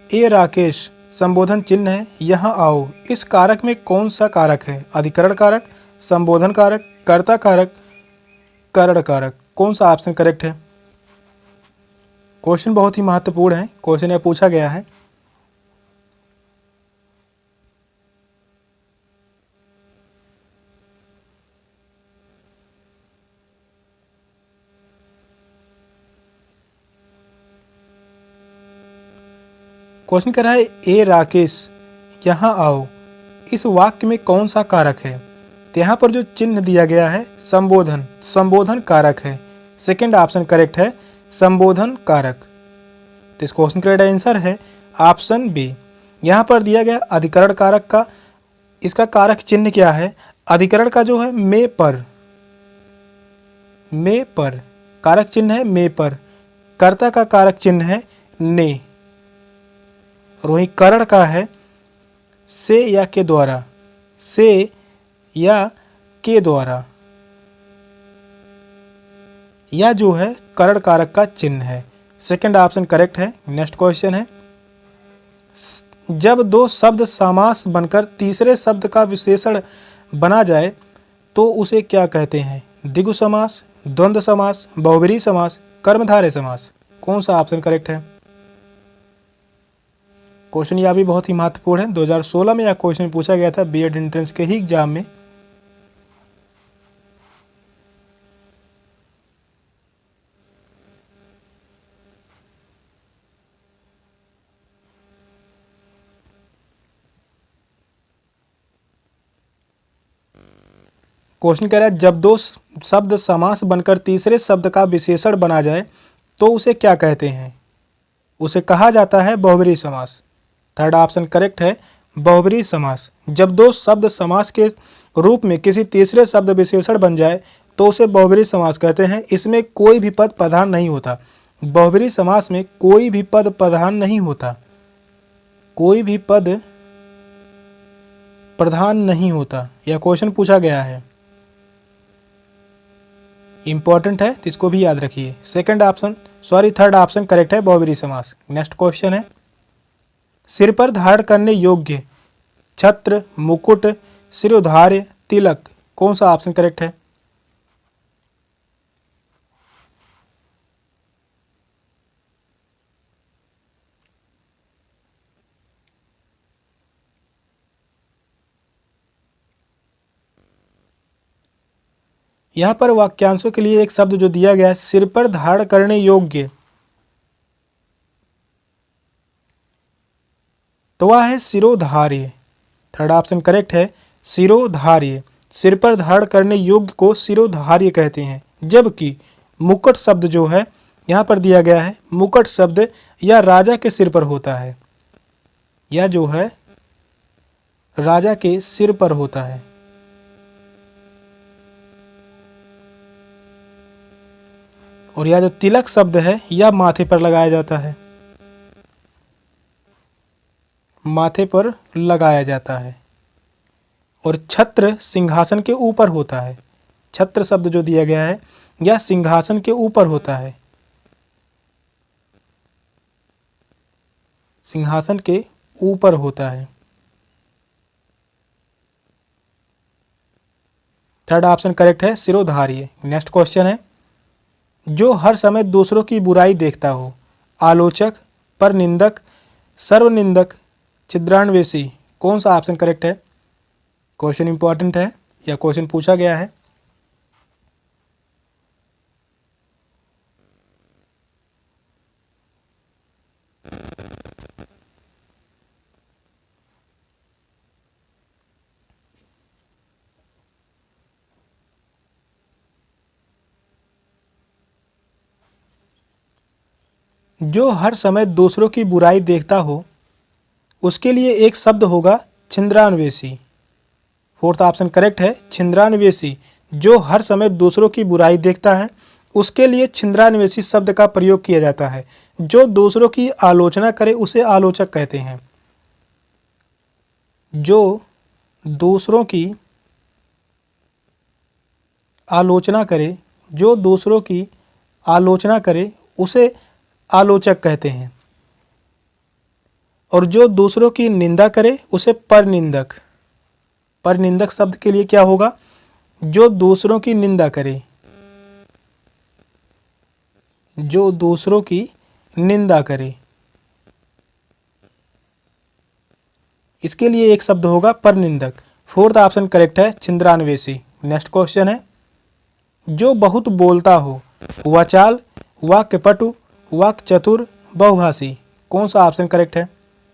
ए राकेश संबोधन चिन्ह है, यहाँ आओ। इस कारक में कौन सा कारक है? अधिकरण कारक, संबोधन कारक, कर्ता कारक, करण कारक। कौन सा ऑप्शन करेक्ट है? क्वेश्चन बहुत ही महत्वपूर्ण है, क्वेश्चन यह पूछा गया है। क्वेश्चन कह रहा है ए राकेश यहाँ आओ। इस वाक्य में कौन सा कारक है? तो यहाँ पर जो चिन्ह दिया गया है संबोधन, संबोधन कारक है। सेकंड ऑप्शन करेक्ट है, संबोधन कारक। तो इस क्वेश्चन का राइट आंसर है ऑप्शन बी। यहाँ पर दिया गया अधिकरण कारक का, इसका कारक चिन्ह क्या है? अधिकरण का जो है में पर, में पर कारक चिन्ह है में पर। कर्ता का कारक चिन्ह है ने, और वहीं करण का है से या के द्वारा, से या के द्वारा। यह जो है करण कारक का चिन्ह है। सेकंड ऑप्शन करेक्ट है। नेक्स्ट क्वेश्चन है, जब दो शब्द समास बनकर तीसरे शब्द का विशेषण बना जाए तो उसे क्या कहते हैं? द्विगु समास, द्वंद्व समास, बहुब्रीहि समास, कर्मधारय समास। कौन सा ऑप्शन करेक्ट है? क्वेश्चन यह भी बहुत ही महत्वपूर्ण है। 2016 में यह क्वेश्चन पूछा गया था बीएड एंट्रेंस के ही एग्जाम में। क्वेश्चन कह रहा है जब दो शब्द समास बनकर तीसरे शब्द का विशेषण बना जाए तो उसे क्या कहते हैं? उसे कहा जाता है बहुब्रीहि समास। थर्ड ऑप्शन करेक्ट है, बहुब्रीहि समास। जब दो शब्द समास के रूप में किसी तीसरे शब्द विशेषण बन जाए तो उसे बहुब्रीहि समास कहते हैं। इसमें कोई भी पद प्रधान नहीं होता। बहुब्रीहि समास में कोई भी पद प्रधान नहीं होता, कोई भी पद प्रधान नहीं होता। यह क्वेश्चन पूछा गया है, इंपॉर्टेंट है, तो इसको भी याद रखिए। थर्ड ऑप्शन करेक्ट है, बहुब्रीहि समास। नेक्स्ट क्वेश्चन है, सिर पर धारण करने योग्य छत्र, मुकुट, शिरोधार्य, तिलक। कौन सा ऑप्शन करेक्ट है? यहां पर वाक्यांशों के लिए एक शब्द जो दिया गया है सिर पर धारण करने योग्य, तो वह है शिरोधार्य। थर्ड ऑप्शन करेक्ट है, शिरोधार्य। सिर पर धारण करने योग्य को शिरोधार्य कहते हैं। जबकि मुकुट शब्द जो है यहाँ पर दिया गया है, मुकुट शब्द यह राजा के सिर पर होता है, यह जो है राजा के सिर पर होता है। और यह जो तिलक शब्द है यह माथे पर लगाया जाता है, माथे पर लगाया जाता है। और छत्र सिंहासन के ऊपर होता है। छत्र शब्द जो दिया गया है यह सिंहासन के ऊपर होता है, सिंहासन के ऊपर होता है। थर्ड ऑप्शन करेक्ट है, शिरोधार्य। नेक्स्ट क्वेश्चन है, जो हर समय दूसरों की बुराई देखता हो, आलोचक, परनिंदक, सर्वनिंदक, छिद्रान्वेषी। कौन सा ऑप्शन करेक्ट है? क्वेश्चन इंपॉर्टेंट है, यह क्वेश्चन पूछा गया है। जो हर समय दूसरों की बुराई देखता हो उसके लिए एक शब्द होगा छिद्रान्वेषी। फोर्थ ऑप्शन करेक्ट है, छिद्रान्वेषी। जो हर समय दूसरों की बुराई देखता है उसके लिए छिद्रान्वेषी शब्द का प्रयोग किया जाता है। जो दूसरों की आलोचना करे उसे आलोचक कहते हैं। जो दूसरों की आलोचना करे, जो दूसरों की आलोचना करे उसे आलोचक कहते हैं। और जो दूसरों की निंदा करे उसे परनिंदक। परनिंदक शब्द के लिए क्या होगा? जो दूसरों की निंदा करे, जो दूसरों की निंदा करे, इसके लिए एक शब्द होगा परनिंदक। फोर्थ ऑप्शन करेक्ट है, छिंद्रान्वेषी। नेक्स्ट क्वेश्चन है, जो बहुत बोलता हो, वाचाल, वाक्यपटु, वाक् चतुर, बहुभाषी। कौन सा ऑप्शन करेक्ट है?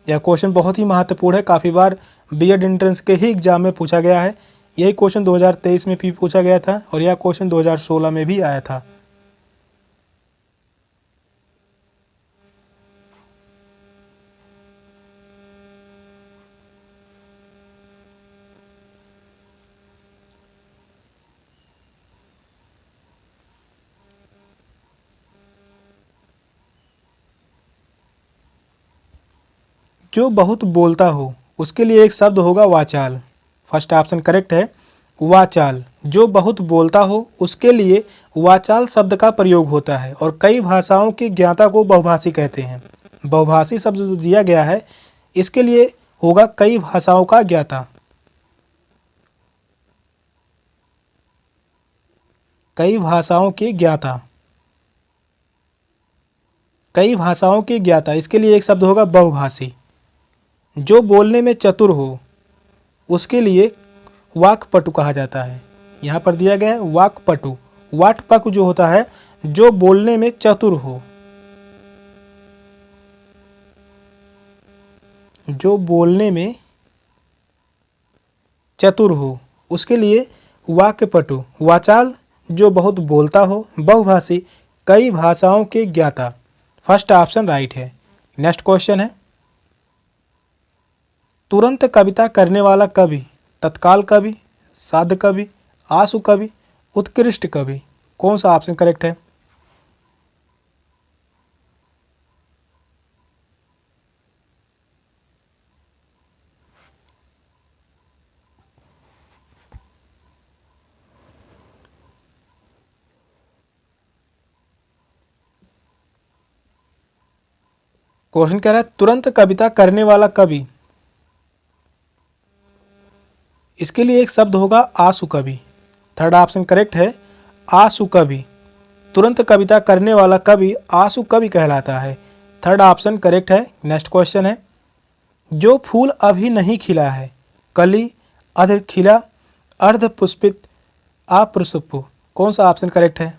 यह क्वेश्चन बहुत ही महत्वपूर्ण है, काफ़ी बार बीएड एंट्रेंस के ही एग्जाम में पूछा गया है। यही क्वेश्चन 2023 में भी पूछा गया था और यह क्वेश्चन 2016 में भी आया था। जो बहुत बोलता हो, उसके लिए एक शब्द होगा वाचाल। फर्स्ट ऑप्शन करेक्ट है, वाचाल। जो बहुत बोलता हो उसके लिए वाचाल शब्द का प्रयोग होता है और कई भाषाओं की ज्ञाता को बहुभाषी कहते हैं। बहुभाषी शब्द जो दिया गया है इसके लिए होगा कई भाषाओं का ज्ञाता। कई भाषाओं के ज्ञाता, कई भाषाओं के ज्ञाता, इसके लिए एक शब्द होगा बहुभाषी। जो बोलने में चतुर हो उसके लिए वाक्पटु कहा जाता है। यहाँ पर दिया गया है वाक्पटु। वाक्पटु जो होता है जो बोलने में चतुर हो, जो बोलने में चतुर हो उसके लिए वाक्यपटु। वाचाल जो बहुत बोलता हो, बहुभाषी कई भाषाओं के ज्ञाता। फर्स्ट ऑप्शन राइट है। नेक्स्ट क्वेश्चन है, तुरंत कविता करने वाला कवि, तत्काल कवि, साध्य कवि, आशु कवि, उत्कृष्ट कवि। कौन सा ऑप्शन करेक्ट है? क्वेश्चन कह रहा है तुरंत कविता करने वाला कवि, इसके लिए एक शब्द होगा आशु कवि। थर्ड ऑप्शन करेक्ट है, आशु कवि। तुरंत कविता करने वाला कवि आशु कवि कहलाता है। थर्ड ऑप्शन करेक्ट है। नेक्स्ट क्वेश्चन है, जो फूल अभी नहीं खिला है, कली, अर्ध खिला, अर्ध पुष्पित, अपुष्प। कौन सा ऑप्शन करेक्ट है?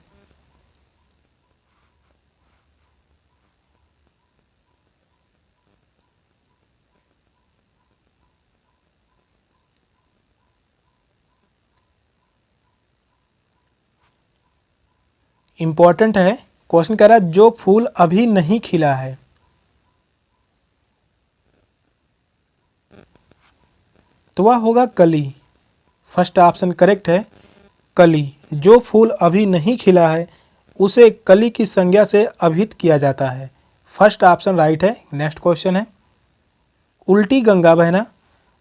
इंपॉर्टेंट है, क्वेश्चन कह रहा है जो फूल अभी नहीं खिला है, तो वह होगा कली। फर्स्ट ऑप्शन करेक्ट है, कली। जो फूल अभी नहीं खिला है उसे कली की संज्ञा से अभिहित किया जाता है। फर्स्ट ऑप्शन राइट है। नेक्स्ट क्वेश्चन है, उल्टी गंगा बहना,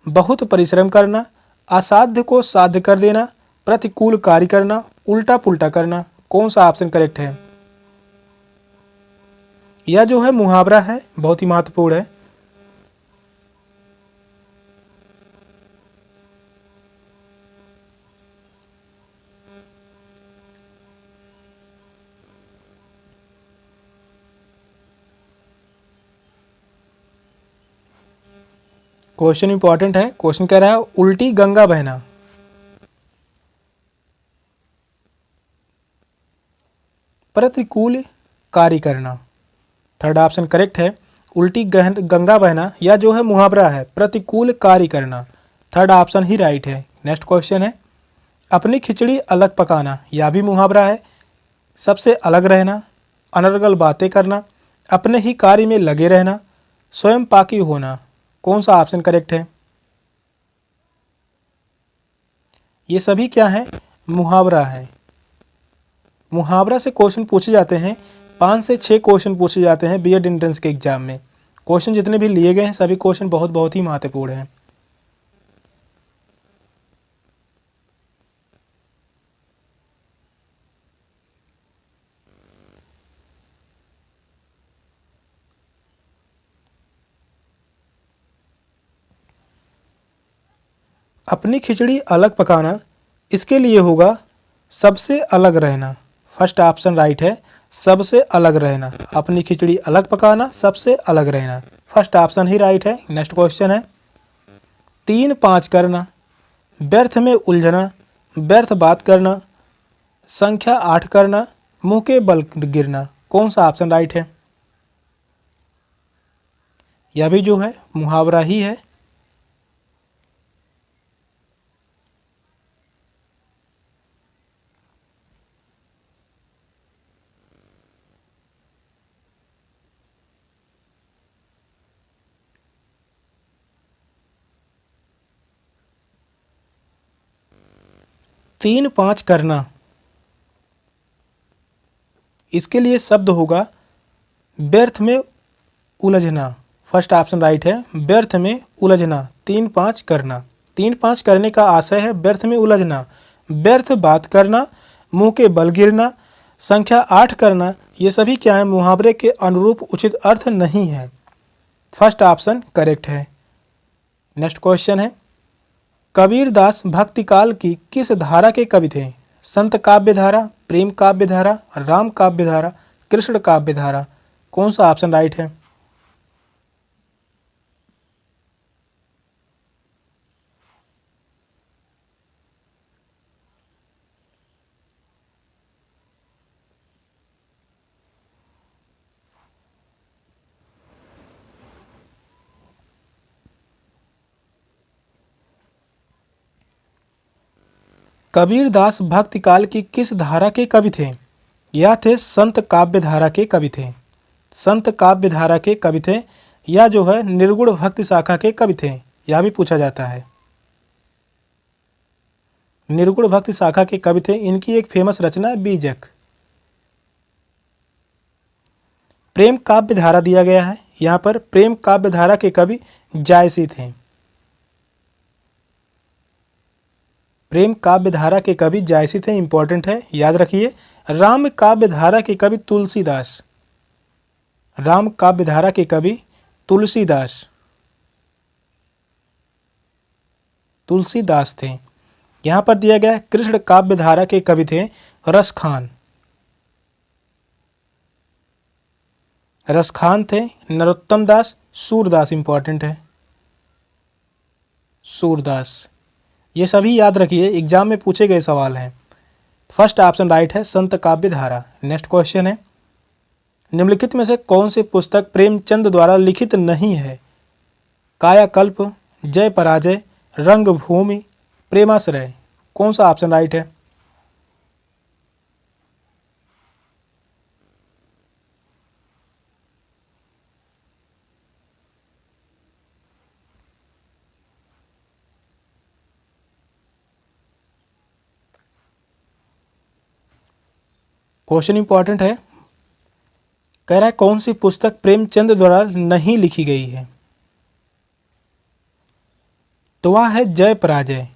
बहुत परिश्रम करना, असाध्य को साध्य कर देना, प्रतिकूल कार्य करना, उल्टा पुल्टा करना। कौन सा ऑप्शन करेक्ट है? यह जो है मुहावरा है, बहुत ही महत्वपूर्ण है। क्वेश्चन इंपॉर्टेंट है। क्वेश्चन कह रहा है उल्टी गंगा बहना, प्रतिकूल कार्य करना। थर्ड ऑप्शन करेक्ट है, उल्टी गंगा बहना या जो है मुहावरा है, प्रतिकूल कार्य करना। थर्ड ऑप्शन ही राइट है। नेक्स्ट क्वेश्चन है, अपनी खिचड़ी अलग पकाना, यह भी मुहावरा है। सबसे अलग रहना, अनर्गल बातें करना, अपने ही कार्य में लगे रहना, स्वयं पाकी होना। कौन सा ऑप्शन करेक्ट है? ये सभी क्या है? मुहावरा है। मुहावरा से क्वेश्चन पूछे जाते हैं, 5 से 6 क्वेश्चन पूछे जाते हैं बीएड एंट्रेंस के एग्जाम में। क्वेश्चन जितने भी लिए गए हैं सभी क्वेश्चन बहुत बहुत ही महत्वपूर्ण हैं। अपनी खिचड़ी अलग पकाना, इसके लिए होगा सबसे अलग रहना। फर्स्ट ऑप्शन राइट है, सबसे अलग रहना। अपनी खिचड़ी अलग पकाना, सबसे अलग रहना, फर्स्ट ऑप्शन ही राइट है। नेक्स्ट क्वेश्चन है 3-5 करना, व्यर्थ में उलझना, व्यर्थ बात करना, संख्या 8 करना, मुंह के बल गिरना, कौन सा ऑप्शन राइट है? यह भी जो है मुहावरा ही है। तीन पाँच करना, इसके लिए शब्द होगा व्यर्थ में उलझना। फर्स्ट ऑप्शन राइट है, व्यर्थ में उलझना। 3-5 करना, 3-5 करने का आशय है व्यर्थ में उलझना, व्यर्थ बात करना, मुंह के बल गिरना, संख्या 8 करना, ये सभी क्या है, मुहावरे के अनुरूप उचित अर्थ नहीं है। फर्स्ट ऑप्शन करेक्ट है। नेक्स्ट क्वेश्चन है कबीरदास भक्तिकाल की किस धारा के कवि थे? संत काव्य धारा, प्रेम काव्य धारा, राम काव्य धारा, कृष्ण काव्य धारा, कौन सा ऑप्शन राइट है? कबीरदास भक्तिकाल की किस धारा के कवि थे? यह थे संत काव्य धारा के कवि थे। संत काव्य धारा के कवि थे, या जो है निर्गुण भक्ति शाखा के कवि थे, यह भी पूछा जाता है। निर्गुण भक्ति शाखा के कवि थे। इनकी एक फेमस रचना है बीजक। प्रेम काव्य धारा दिया गया है, यहाँ पर प्रेम काव्य धारा के कवि जायसी थे। प्रेम काव्य धारा के कवि जायसी थे, इंपॉर्टेंट है, याद रखिए। राम काव्य धारा के कवि तुलसीदास। राम काव्य धारा के कवि तुलसीदास, तुलसीदास थे। यहाँ पर दिया गया कृष्ण काव्य धारा के कवि थे रसखान। रसखान थे नरोत्तम दास, सूरदास, इंपॉर्टेंट है, सूरदास। ये सभी याद रखिए, एग्जाम में पूछे गए सवाल हैं। फर्स्ट ऑप्शन राइट है, संत काव्य धारा। नेक्स्ट क्वेश्चन है निम्नलिखित में से कौन सी पुस्तक प्रेमचंद द्वारा लिखित नहीं है? कायाकल्प, जय पराजय, रंगभूमि, प्रेमाश्रय, कौन सा ऑप्शन राइट है? क्वेश्चन इंपॉर्टेंट है, कह रहा है कौन सी पुस्तक प्रेमचंद द्वारा नहीं लिखी गई है? तो वह है जय पराजय।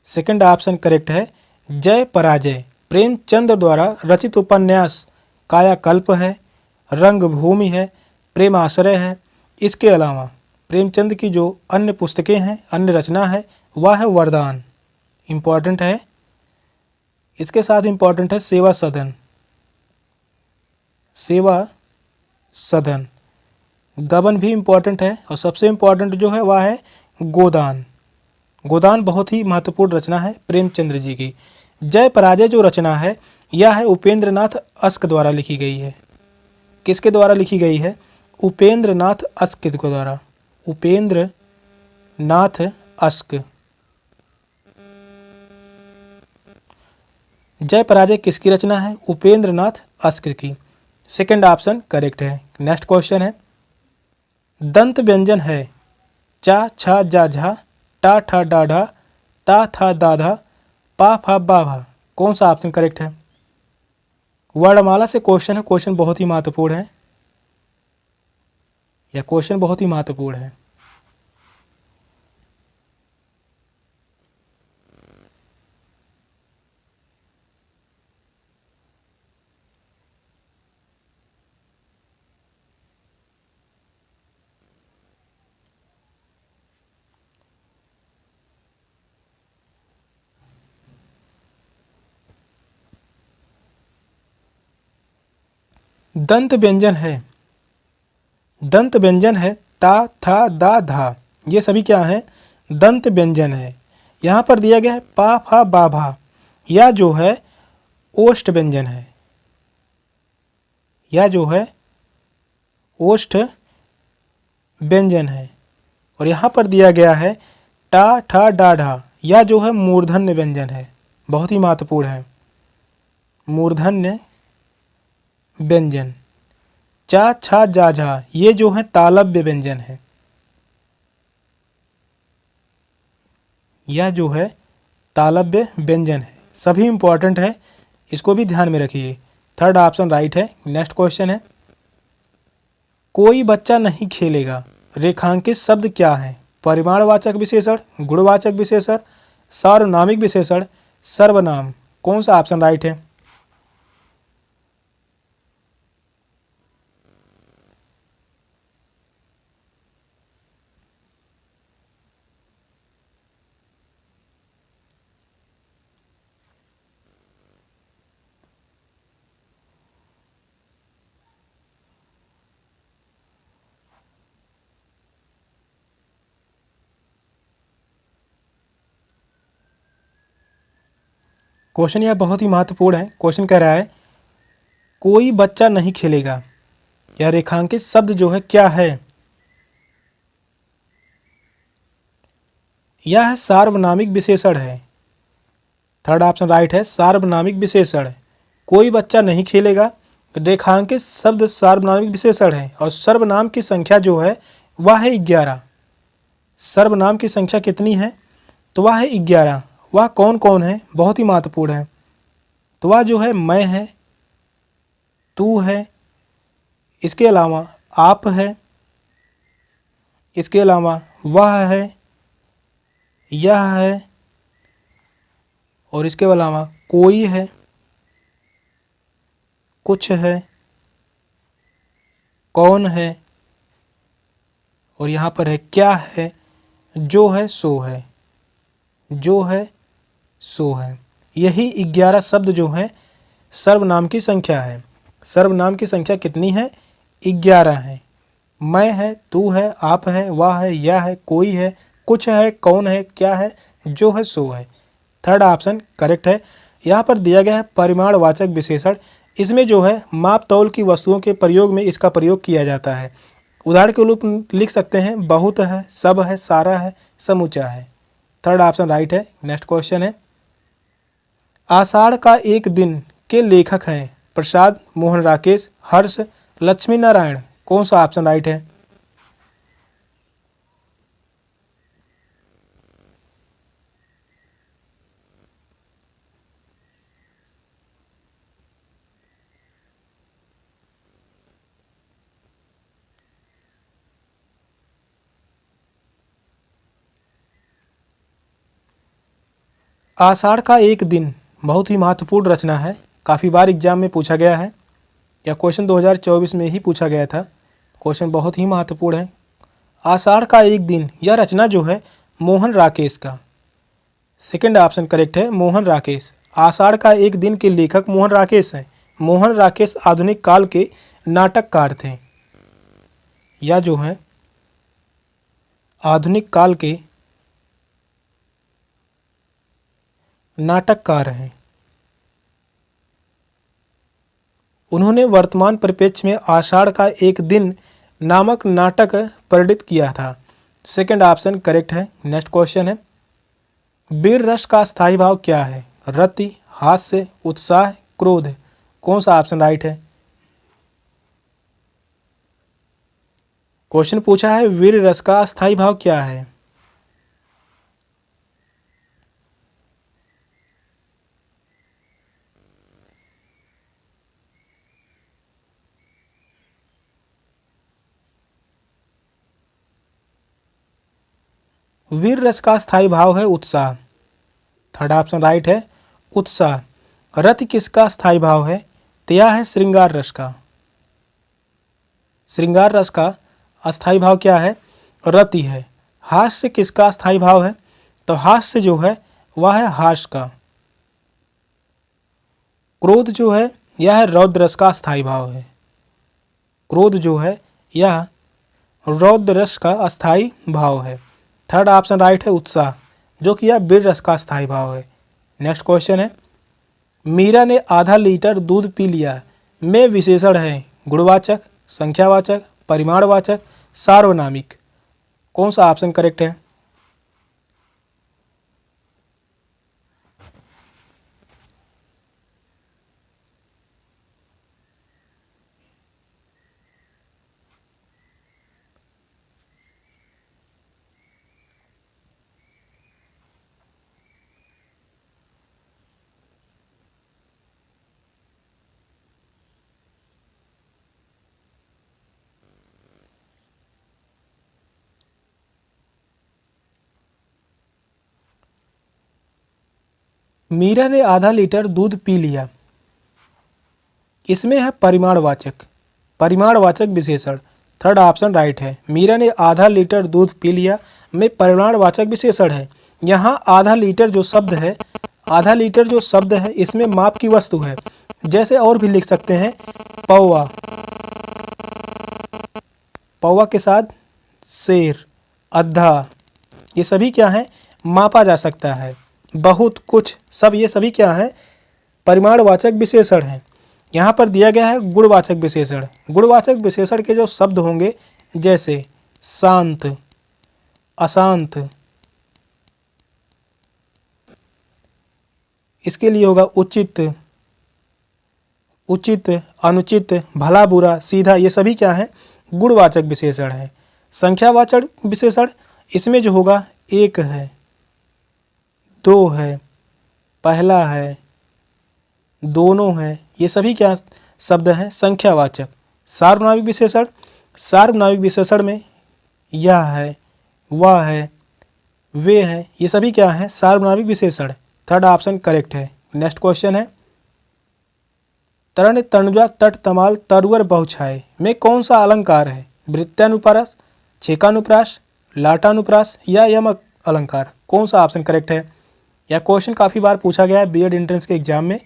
सेकंड ऑप्शन करेक्ट है, जय पराजय प्रेमचंद द्वारा रचित उपन्यास कायाकल्प है, रंगभूमि है, प्रेमाश्रय है। इसके अलावा प्रेमचंद की जो अन्य पुस्तकें हैं, अन्य रचना है, वह है वरदान, इम्पॉर्टेंट है। इसके साथ इम्पॉर्टेंट है सेवा सदन, सेवा सदन, गबन भी इम्पॉर्टेंट है, और सबसे इम्पॉर्टेंट जो है वह है गोदान। गोदान बहुत ही महत्वपूर्ण रचना है प्रेमचंद्र जी की। जय पराजय जो रचना है, यह है उपेंद्र नाथ अस्क द्वारा लिखी गई है। किसके द्वारा लिखी गई है? उपेंद्र नाथ अस्क के द्वारा, उपेंद्र नाथ अस्क। जय पराजय किसकी रचना है? उपेंद्र नाथ अस्क की। सेकंड ऑप्शन करेक्ट है। नेक्स्ट क्वेश्चन है दंत व्यंजन है चा छा जा झा, टा ठा डा ढा, ता था दा धा, पा फा बा भा, कौन सा ऑप्शन करेक्ट है? वर्णमाला से क्वेश्चन है, क्वेश्चन बहुत ही महत्वपूर्ण है, यह क्वेश्चन बहुत ही महत्वपूर्ण है। दंत व्यंजन है, दंत व्यंजन है ता, था, दा, धा, ये सभी क्या है? दंत व्यंजन है। यहाँ पर दिया गया है पा, फा, बा, भा, या जो है ओष्ठ व्यंजन है, या जो है ओष्ठ व्यंजन है। और यहाँ पर दिया गया है टा, ठा, डा, ढा, या जो है मूर्धन्य व्यंजन है, बहुत ही महत्वपूर्ण है, मूर्धन्य व्यंजन। चा, छा, जा, झा, ये जो है तालव्य व्यंजन है, यह जो है तालव्य व्यंजन है। सभी इंपॉर्टेंट है, इसको भी ध्यान में रखिए। थर्ड ऑप्शन राइट है। नेक्स्ट क्वेश्चन है, कोई बच्चा नहीं खेलेगा, रेखांकित शब्द क्या है? परिमाणवाचक विशेषण, गुणवाचक विशेषण, सार्वनामिक विशेषण, सर्वनाम। कौन सा ऑप्शन राइट है? क्वेश्चन यह बहुत ही महत्वपूर्ण है। क्वेश्चन कह रहा है कोई बच्चा नहीं खेलेगा, यह रेखांकित शब्द जो है क्या है? यह सार्वनामिक विशेषण है। थर्ड ऑप्शन राइट है, सार्वनामिक विशेषण। कोई बच्चा नहीं खेलेगा, रेखांकित शब्द सार्वनामिक विशेषण है, और सर्वनाम की संख्या जो है वह है 11। सर्वनाम की संख्या कितनी है? तो वह है 11। वह कौन कौन है? बहुत ही महत्वपूर्ण है। तो वह जो है मैं है, तू है, इसके अलावा आप है, इसके अलावा वह है, यह है, और इसके अलावा कोई है, कुछ है, कौन है, और यहाँ पर है क्या है, जो है सो है, जो है सो है। यही 11 शब्द जो हैं सर्वनाम की संख्या है। सर्वनाम की संख्या कितनी है? 11 है। मैं है, तू है, आप है, वह है, यह है, कोई है, कुछ है, कौन है, क्या है, जो है सो है। थर्ड ऑप्शन करेक्ट है। यहाँ पर दिया गया है परिमाणवाचक विशेषण। इसमें जो है माप तौल की वस्तुओं के प्रयोग में इसका प्रयोग किया जाता है। उदाहरण के रूप लिख सकते हैं बहुत है, सब है, सारा है, समूचा है। थर्ड ऑप्शन राइट है। नेक्स्ट क्वेश्चन है, आषाढ़ का एक दिन के लेखक हैं प्रसाद, मोहन, राकेश, हर्ष, लक्ष्मी नारायण। कौन सा ऑप्शन राइट है? आषाढ़ का एक दिन बहुत ही महत्वपूर्ण रचना है। काफ़ी बार एग्जाम में पूछा गया है, या क्वेश्चन 2024 में ही पूछा गया था। क्वेश्चन बहुत ही महत्वपूर्ण है। आषाढ़ का एक दिन, यह रचना जो है मोहन राकेश का। सेकंड ऑप्शन करेक्ट है, मोहन राकेश। आषाढ़ का एक दिन के लेखक मोहन राकेश हैं। मोहन राकेश आधुनिक काल के नाटककार थे, या जो है आधुनिक काल के नाटककार हैं। उन्होंने वर्तमान परिप्रेक्ष्य में आषाढ़ का एक दिन नामक नाटक प्रेरित किया था। सेकंड ऑप्शन करेक्ट है। नेक्स्ट क्वेश्चन है, वीर रस का स्थायी भाव क्या है? रति, हास्य, उत्साह, क्रोध। कौन सा ऑप्शन राइट है? क्वेश्चन पूछा है वीर रस का स्थायी भाव क्या है? वीर रस का स्थायी भाव है उत्साह। थर्ड ऑप्शन राइट है, उत्साह। रति किसका स्थायी भाव है? तो यह है श्रृंगार रस का। श्रृंगार रस का अस्थायी भाव क्या है? रति है। हास्य किसका स्थायी भाव है? तो हास्य जो है वह है हास्य का। क्रोध जो है यह है रौद्र रस का स्थायी भाव है। क्रोध जो है यह रौद्र रस का अस्थाई भाव है। थर्ड ऑप्शन राइट है उत्साह, जो कि यह वीर रस का अस्थाई भाव है। नेक्स्ट क्वेश्चन है, मीरा ने आधा लीटर दूध पी लिया में विशेषण है गुणवाचक, संख्यावाचक, परिमाणवाचक, सार्वनामिक। कौन सा ऑप्शन करेक्ट है? मीरा ने आधा लीटर दूध पी लिया, इसमें है परिमाणवाचक, परिमाणवाचक विशेषण। थर्ड ऑप्शन राइट है। मीरा ने आधा लीटर दूध पी लिया में परिमाणवाचक विशेषण है। यहाँ आधा लीटर जो शब्द है, आधा लीटर जो शब्द है इसमें माप की वस्तु है। जैसे और भी लिख सकते हैं पौवा, पौवा के साथ शेर, अद्धा, ये सभी क्या है? मापा जा सकता है। बहुत, कुछ, सब, ये सभी क्या है? परिमाणवाचक विशेषण हैं। यहाँ पर दिया गया है गुणवाचक विशेषण। गुणवाचक विशेषण के जो शब्द होंगे जैसे शांत, अशांत, इसके लिए होगा उचित, उचित, अनुचित, भला बुरा, सीधा, ये सभी क्या है? गुणवाचक विशेषण है। संख्यावाचक विशेषण, इसमें जो होगा एक है, दो है, पहला है, दोनों है, ये सभी क्या शब्द हैं? संख्यावाचक। सार्वनामिक विशेषण, सार्वनामिक विशेषण में यह है, वह है, वे है, ये सभी क्या है? सार्वनामिक विशेषण। थर्ड ऑप्शन करेक्ट है। नेक्स्ट क्वेश्चन है, तरण तनुजा तट तमाल तरुवर बहुछाए में कौन सा अलंकार है? वृत्तानुप्रास, छेकानुप्रास, लाटानुप्रास या यमक अलंकार। कौन सा ऑप्शन करेक्ट है? यह क्वेश्चन काफ़ी बार पूछा गया है बीएड एंट्रेंस के एग्जाम में,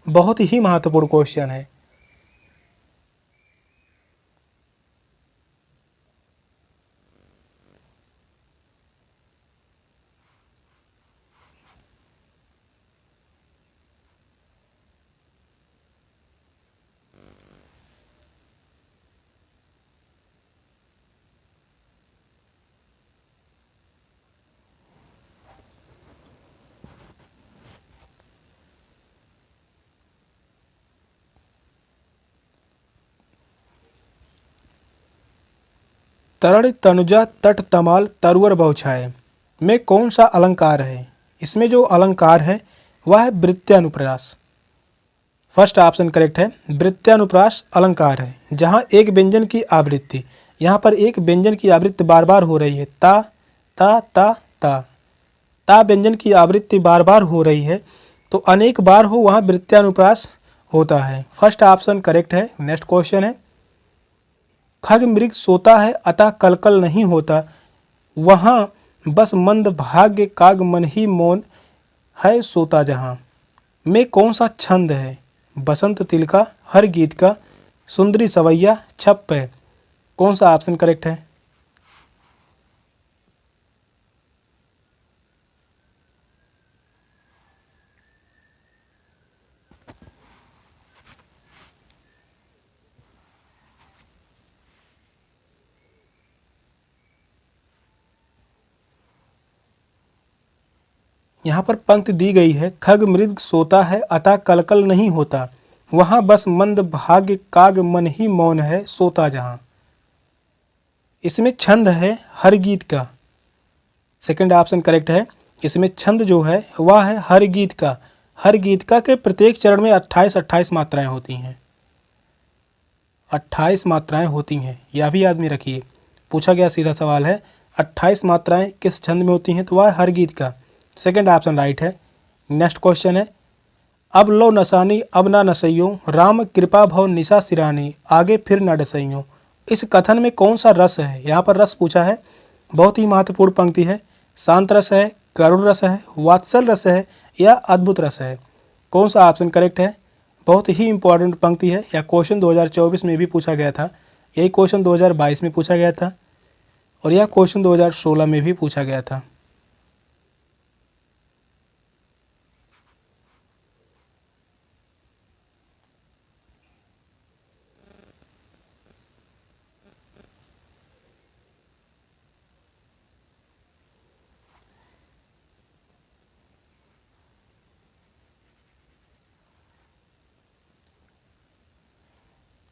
बहुत ही महत्वपूर्ण क्वेश्चन है। तरण तनुजा तट तमाल तरुवर बहुछाए में कौन सा अलंकार है? इसमें जो अलंकार है वह है वृत्तानुप्रास। फर्स्ट ऑप्शन करेक्ट है। वृत्तानुप्रास अलंकार है जहाँ एक व्यंजन की आवृत्ति, यहाँ पर एक व्यंजन की आवृत्ति बार बार हो रही है, ता ता ता ता, ता व्यंजन की आवृत्ति बार बार हो रही है, तो अनेक बार हो वहाँ वृत्तानुप्रास होता है। फर्स्ट ऑप्शन करेक्ट है। नेक्स्ट क्वेश्चन है, खग मृग सोता है अतः कलकल नहीं होता, वहाँ बस मंद भाग्य काग मन ही मौन है सोता जहाँ में कौन सा छंद है? बसंत तिलका, हर गीत का, सुंदरी सवैया, छप है। कौन सा ऑप्शन करेक्ट है? यहाँ पर पंक्ति दी गई है, खग मृग सोता है अतः कलकल नहीं होता, वहाँ बस मंद भाग्य काग मन ही मौन है सोता जहाँ। इसमें छंद है हर गीत का। सेकंड ऑप्शन करेक्ट है। इसमें छंद जो है वह है हर गीत का। हर गीत का के प्रत्येक चरण में 28 मात्राएं होती हैं, 28 मात्राएं होती हैं, यह भी याद में रखिए। पूछा गया सीधा सवाल है 28 मात्राएं किस छंद में होती हैं? तो वह हर गीत का। सेकंड ऑप्शन राइट है। नेक्स्ट क्वेश्चन है, अब लो नसानी अब ना नसइयो, राम कृपा भव निशा सिरानी, आगे फिर न डसइयो। इस कथन में कौन सा रस है? यहाँ पर रस पूछा है, बहुत ही महत्वपूर्ण पंक्ति है। शांत रस है, करुण रस है, वात्सल रस है या अद्भुत रस है? कौन सा ऑप्शन करेक्ट है? बहुत ही इंपॉर्टेंट पंक्ति है। यह क्वेश्चन 2024 में भी पूछा गया था यही क्वेश्चन 2022 में पूछा गया था और यह क्वेश्चन 2016 में भी पूछा गया था।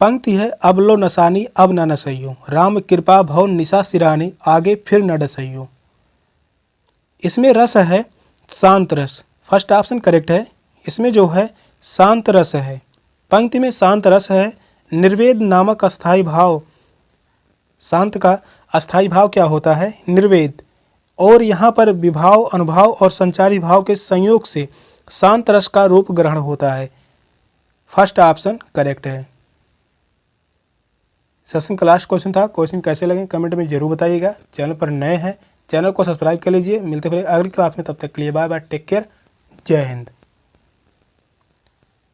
पंक्ति है, अब लो नसानी अब न नसइयो, राम कृपा भव निशा सिरानी, आगे फिर न डसइयो। इसमें रस है शांत रस, फर्स्ट ऑप्शन करेक्ट है। इसमें जो है शांत रस है, पंक्ति में शांत रस है। निर्वेद नामक अस्थाई भाव, शांत का अस्थाई भाव क्या होता है? निर्वेद। और यहाँ पर विभाव, अनुभाव और संचारी भाव के संयोग से शांत रस का रूप ग्रहण होता है। फर्स्ट ऑप्शन करेक्ट है। सेशन का लास्ट क्वेश्चन था। क्वेश्चन कैसे लगे कमेंट में जरूर बताइएगा। चैनल पर नए हैं, चैनल को सब्सक्राइब कर लीजिए। मिलते फिर अगली क्लास में, तब तक के लिए बाय बाय, टेक केयर, जय हिंद।